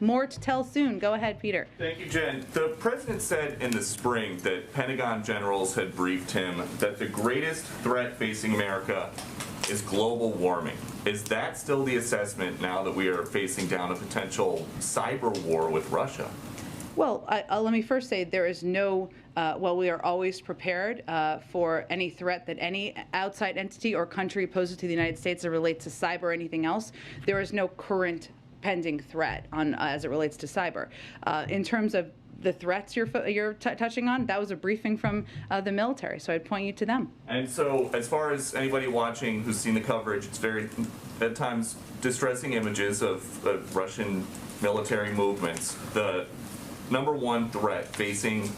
More to tell soon. Go ahead, Peter. Thank you, Jen. The president said in the spring that Pentagon generals had briefed him that the greatest threat facing America is global warming. Is that still the assessment now that we are facing down a potential cyber war with Russia? Well, let me first say there is no, well, we are always prepared for any threat that any outside entity or country poses to the United States that relates to cyber or anything else. There is no current pending threat on as it relates to cyber. In terms of the threats you're touching on, that was a briefing from the military, so I'd point you to them. And so as far as anybody watching who's seen the coverage, it's very, at times, distressing images of Russian military movements. The #1 threat facing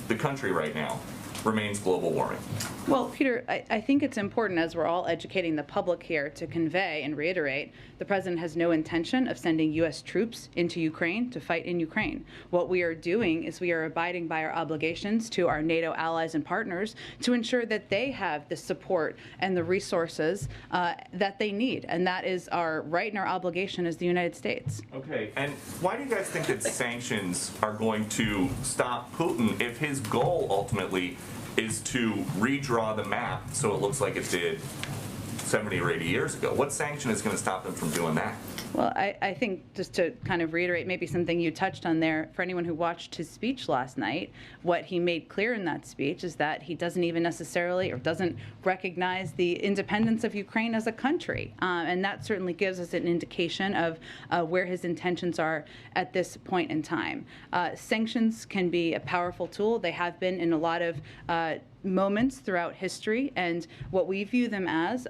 the country right now remains global warming. Well, Peter, I think it's important, as we're all educating the public here, to convey and reiterate the president has no intention of sending U.S. troops into Ukraine to fight in Ukraine. What we are doing is we are abiding by our obligations to our NATO allies and partners to ensure that they have the support and the resources that they need, and that is our right and our obligation as the United States. Okay, and why do you guys think that sanctions are going to stop Putin if his goal ultimately is to redraw the map so it looks like it did 70 or 80 years ago? What sanction is going to stop him from doing that? Well, I think, just to kind of reiterate maybe something you touched on there, for anyone who watched his speech last night, what he made clear in that speech is that he doesn't even necessarily or doesn't recognize the independence of Ukraine as a country. And that certainly gives us an indication of where his intentions are at this point in time. Sanctions can be a powerful tool. They have been in a lot of moments throughout history, and what we view them as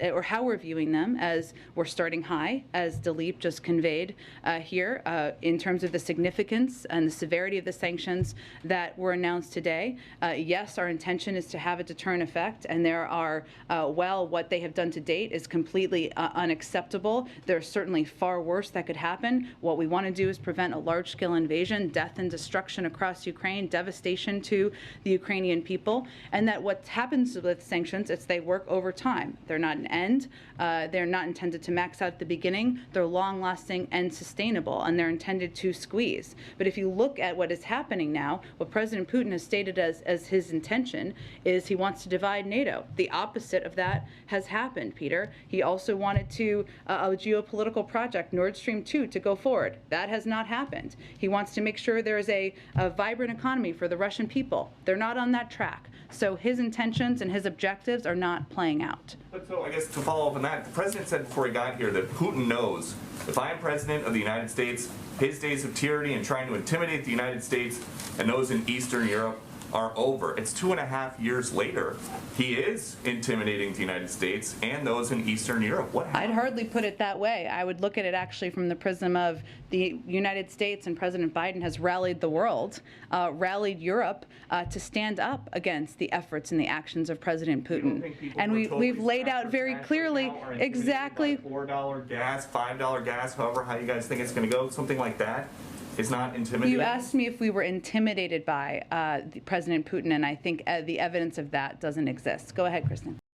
or how we're viewing them, as we're starting high, as Dilip just conveyed here, in terms of the significance and the severity of the sanctions that were announced today. Yes, our intention is to have a deterrent effect, and there are, well, what they have done to date is completely unacceptable. There's certainly far worse that could happen. What we want to do is prevent a large-scale invasion, death and destruction across Ukraine, devastation to the Ukrainian people. And that what happens with sanctions is they work over time. They're not an end. They're not intended to max out at the beginning. They're long-lasting and sustainable, and they're intended to squeeze. But if you look at what is happening now, what President Putin has stated as his intention is he wants to divide NATO. The opposite of that has happened, Peter. He also wanted to a geopolitical project, Nord Stream 2, to go forward. That has not happened. He wants to make sure there is a vibrant economy for the Russian people. They're not on that track. So his intentions and his objectives are not playing out. But so I guess to follow up on that, the president said before he got here that Putin knows if I am president of the United States, his days of tyranny and trying to intimidate the United States and those in Eastern Europe are over. It's 2.5 years later. He is intimidating the United States and those in Eastern Europe. What happened? I'd hardly put it that way. I would look at it actually from the prism of the United States, and President Biden has rallied the world, rallied Europe to stand up against the efforts and the actions of President Putin. And we've laid out very clearly exactly $4 gas, $5 gas, however how you guys think it's going to go, something like that. Is not intimidating. You asked me if we were intimidated by President Putin, and I think the evidence of that doesn't exist. Go ahead, Kristen.